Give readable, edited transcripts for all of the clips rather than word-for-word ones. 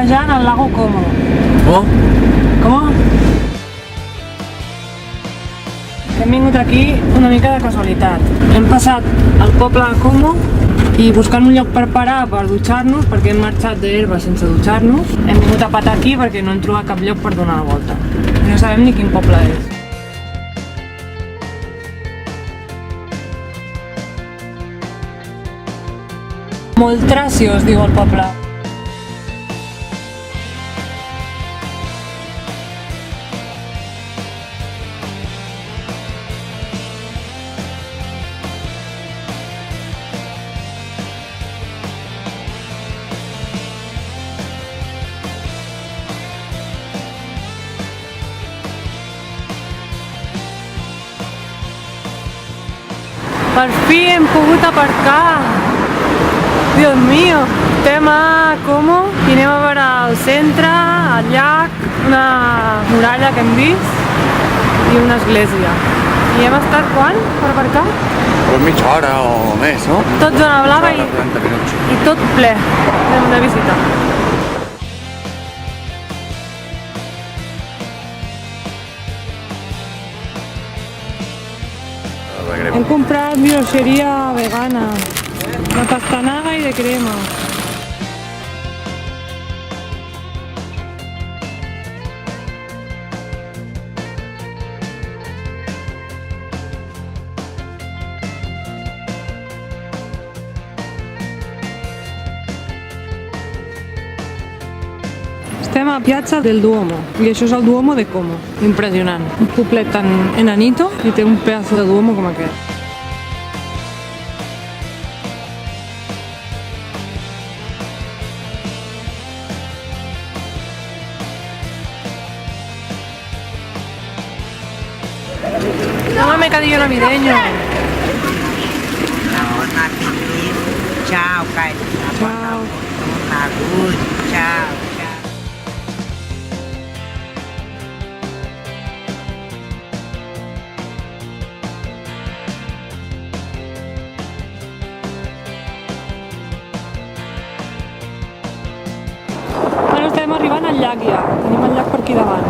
vorejant el lago Como. Oh? Com? Hem vingut aquí una mica de casualitat. Hem passat al poble de Como i buscant un lloc per parar per dutxar-nos, perquè hem marxat d'Herba sense dutxar-nos. Hem vingut a patar aquí perquè no hem trobat cap lloc per donar la volta. No sabem ni quin poble és. Moltràcio es diu el poble. Per fi hem pogut aparcar! Dios mío! Estem a Como i anem a veure el centre, el llac, una muralla que hem vist i una església. I hem estat quan per aparcar? Pues mitja hora o més, no? Tot zona blava i 40 minuts. tot ple de visita. Hem comprat brioxeria vegana, de pastanaga i de crema. Estem a Piazza del Duomo i això és el Duomo de Como. Impressionant. Un poblet tan enanito i té un pedazo de Duomo com aquest. Toma mercadillo navideño. Chao, Kai. Chao. Salut. Chao. Bueno, estem arribant al llac ja. Tenim el llac per aquí davant.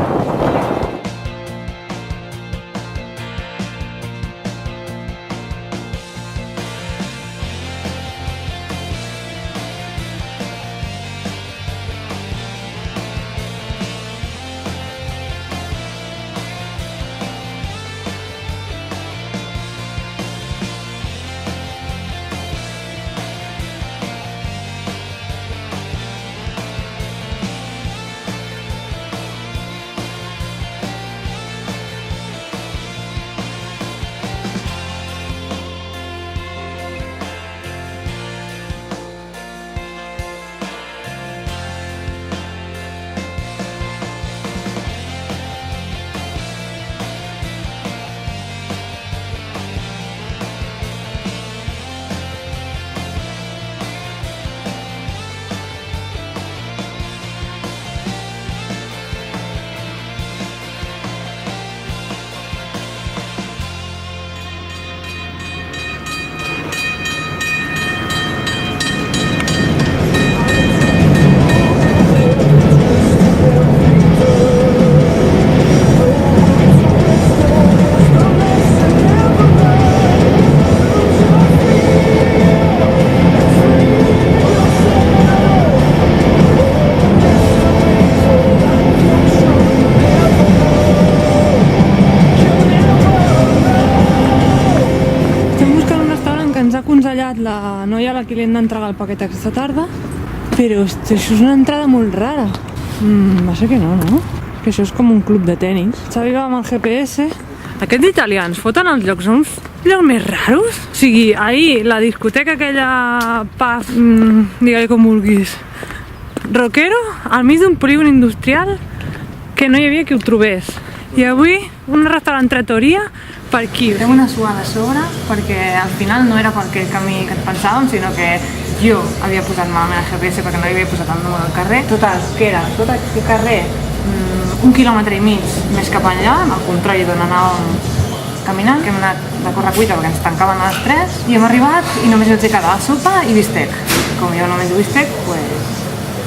La noia a la que li hem d'entregar el paquet aquesta tarda, però això és una entrada molt rara. Va ser que no, no? Que això és com un club de tenis. Xavi va amb el GPS. Aquests italians foten els llocs, són uns llocs més raros. O sigui, ahir la discoteca aquella pub, digue-li com vulguis, rockero, al mig d'un polígon industrial que no hi havia qui ho trobés. I avui un restaurant trattoria per aquí. Fem una suada a sobre perquè al final no era per aquell camí que et pensàvem, sinó que jo havia posat malament el GPS perquè no hi havia posat el número del carrer. Total, que era tot aquest carrer 1,5 quilòmetre més cap enllà, amb el contrari d'on anàvem caminant, que hem anat de correcuita perquè ens tancaven a les 3 i hem arribat i només ens he quedat sopa i bistec. Com jo no menjo bistec, pues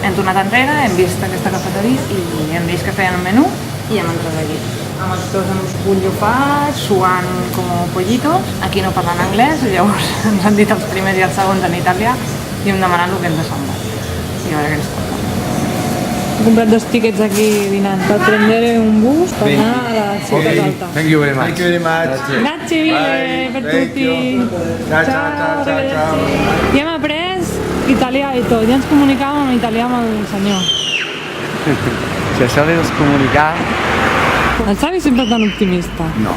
hem tornat enrere, hem vist aquesta cafeteria i hem vist que feien un menú i hem entrat aquí. Amb els peus en esbullofats, suant com pollitos. Aquí no parlen anglès, llavors ens han dit els primers i els segons en italià i hem demanat el que ens ha semblat. I a veure què ens toca. He comprat 2 tickets aquí dinant per prendere un bus per anar a la ciutat alta. Thank you very much. Thank you very much. Grazie mille per tutti. Ciao. I hem après italià i tot, ja ens comunicàvem en italià amb el senyor. Si això de descomunicar... El Xavi sempre tan optimista. No.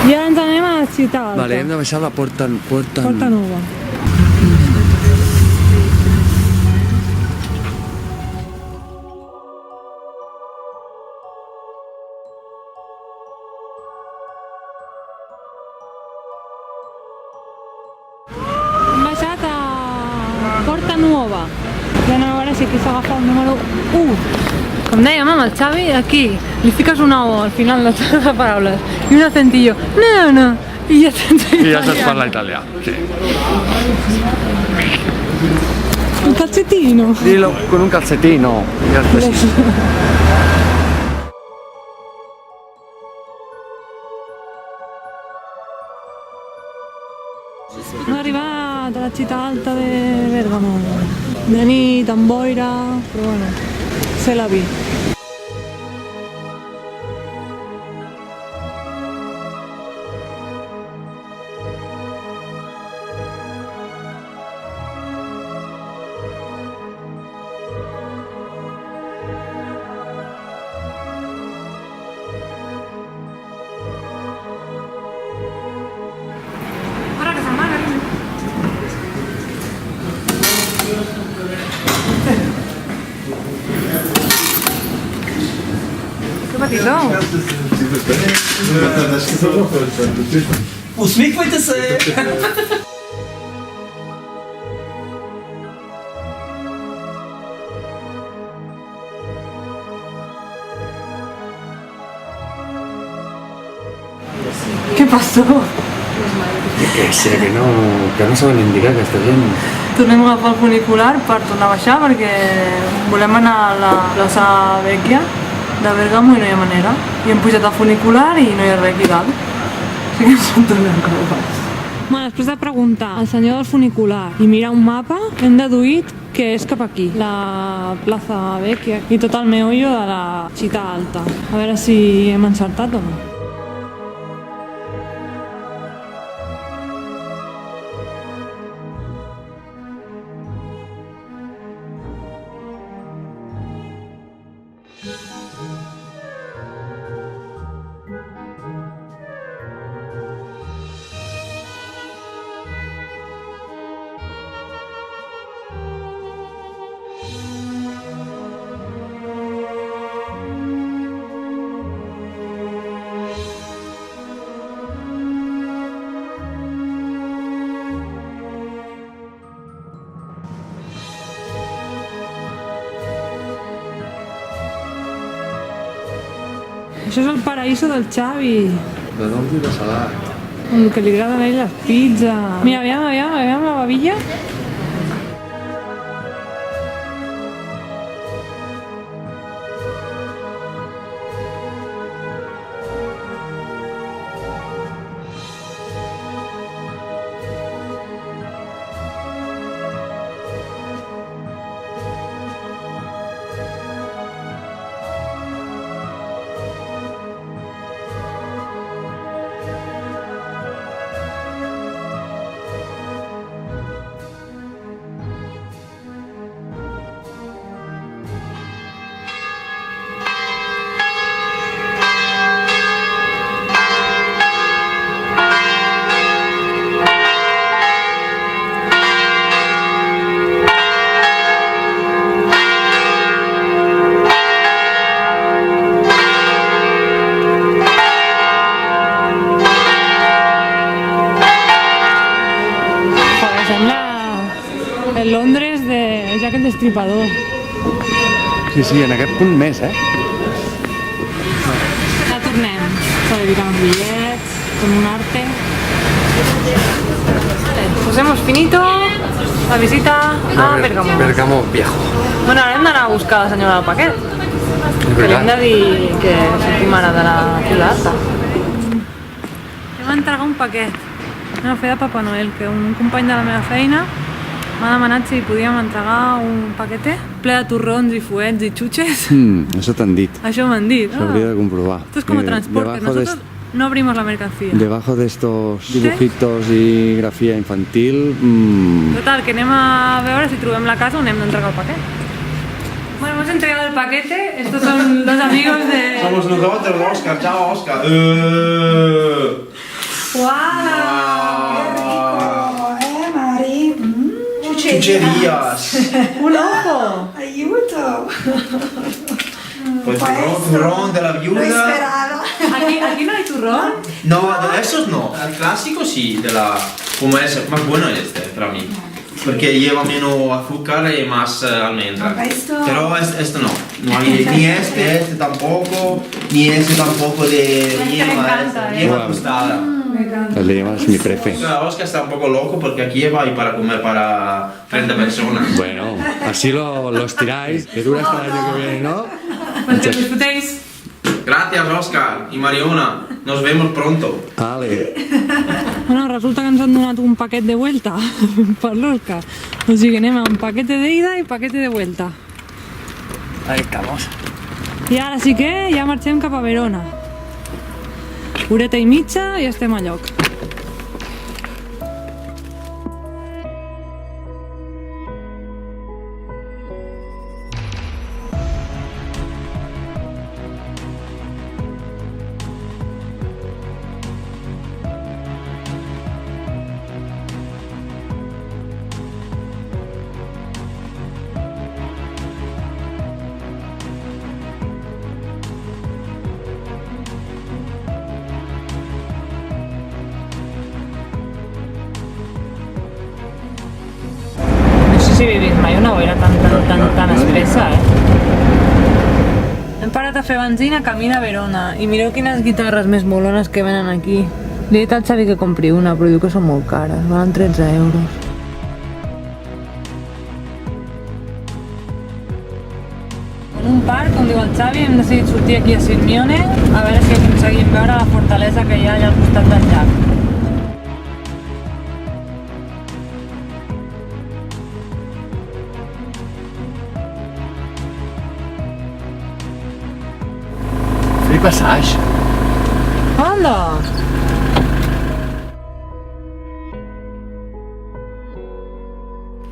I ara ens anem a la ciutat alta. Vale, hem de baixar a la Porta Nova. Hem baixat a Porta Nuova. I anem a veure si aquí s'agafa el número 1. Com dèiem amb el Xavi, aquí li fiques una O al final de totes les paraules i un acentillo, no, i ja tens I ja saps parlar italià. Sí. un calcetino. Dilo con un calcetino. Ja està així. Hem arribat a la città alta de Bergamo. De nit, amb boira, però bueno, c'est la vie. Petitó. Усміхуйтеся! Què passó? Que sé, que no saben indicar aquesta gent. Tornem a agafar el funicular per tornar a baixar perquè volem anar a la plaça Vecchia de Bergamo i no hi ha manera. I hem pujat al funicular i no hi ha res aquí dalt. O sigui que ens en tornem corbats. Bueno, després de preguntar al senyor del funicular i mirar un mapa, hem deduït que és cap aquí, la plaça Vecchia i tot el meollo de la città alta. A veure si hem encertat o no. Això és el paraíso del Xavi. De dolç i de salat. El que li agraden a ell les pizzas. Mira, aviam la babilla. El Londres de Jack el Destripador. Sí, en aquest punt més, Ja tornem. S'ha de ficar uns bitllets, con un arte. Pues hemos finito la visita a Bergamo. Bergamo viejo. Bueno, ara hem d'anar a buscar la senyora del paquet. Que li hem de dir que sortim ara de la fila alta. Hem d'entregar un paquet. Anem a fer de Papa Noel, que un company de la meva feina m'ha demanat si podíem entregar un paquete ple de torrons i fuets y chuches. Eso te han dit. Això m'han dit. Se habría de comprobar. Esto es como transporte. Nosotros no abrimos la mercancía. Debajo de estos dibujitos y grafía infantil... Total, que anem a veure si trobem la casa on hem d'entregar el paquet. Bueno, hemos entregado el paquete. Estos son los amigos de... Somos nosotros, Oscar. Chao, Oscar. Mari? Chucherías. ¡Un ojo! Aiuto! Pues turrón de la Lo viuda. esperaba. ¿Aquí no hay turrón? No, de esos no. El clásico sí, de la... Como es, más bueno este para mí. Porque lleva menos azúcar y más almendra. Esto- Pero esto no. No hay ni este tampoco, ni ese tampoco de me yema. encanta, Yema tostada. El de yema es mi prefe. Oscar está un poco loco porque aquí lleva y para comer para 30 personas. Bueno, así lo estiráis, que dura hasta el año que viene, ¿no? Pues que disfrutéis. Gracias, Oscar y Mariona. Nos vemos pronto. Vale. Bueno, resulta que ens han donat un paquet de vuelta per l'Òscar. O sigui que anem a un paquete de ida i paquete de vuelta. Ahí estamos. I ara sí que ja marxem cap a Verona. Horeta i mitja i estem a lloc. No sé si he vist mai una boira tan espessa, Hem parat a fer benzina camí de Verona i mireu quines guitarres més molones que venen aquí. Li he dit al Xavi que compri una, però diu que són molt cares, valen 13 euros. En un parc, com diu el Xavi, hem decidit sortir aquí a Sirmione a veure si aconseguim veure la fortalesa que hi ha allà al costat del llac. Free passage. Anda!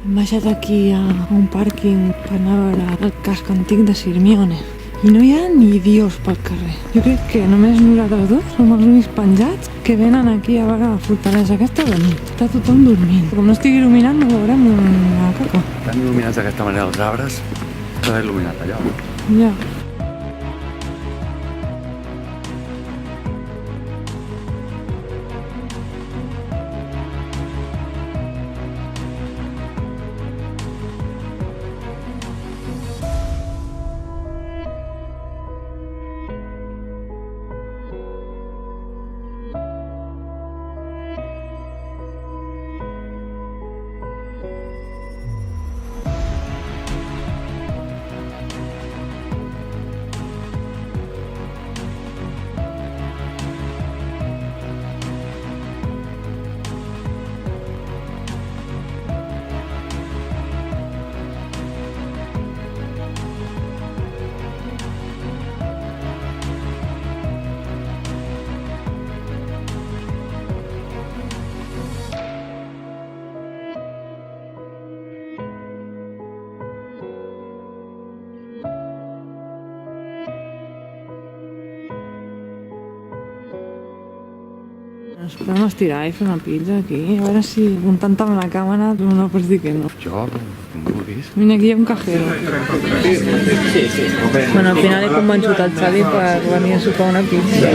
Hem baixat aquí a un pàrquing per anar a veure el casc antic de Sirmione. I no hi ha ni dios pel carrer. Jo crec que només nosaltres dos som els únics penjats que venen aquí a veure la fortalesa aquesta de nit. Està tothom dormint. Com no estigui il·luminat no veurem una caca. Estan il·luminats d'aquesta manera els arbres. S'ha il·luminat allò. Ja. Ens podem estirar i fer una pizza aquí, a veure si apuntant amb la càmera no pots dir que no. Jo, com vulguis. Mira, aquí hi ha un cajero. Bueno, al final he convençut el Xavi per venir a sopar una pizza.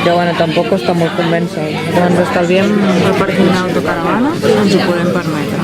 Que bueno, tampoc està molt convèncer. Però ens estalviem el parking d'autocaravana i ens ho podem permetre.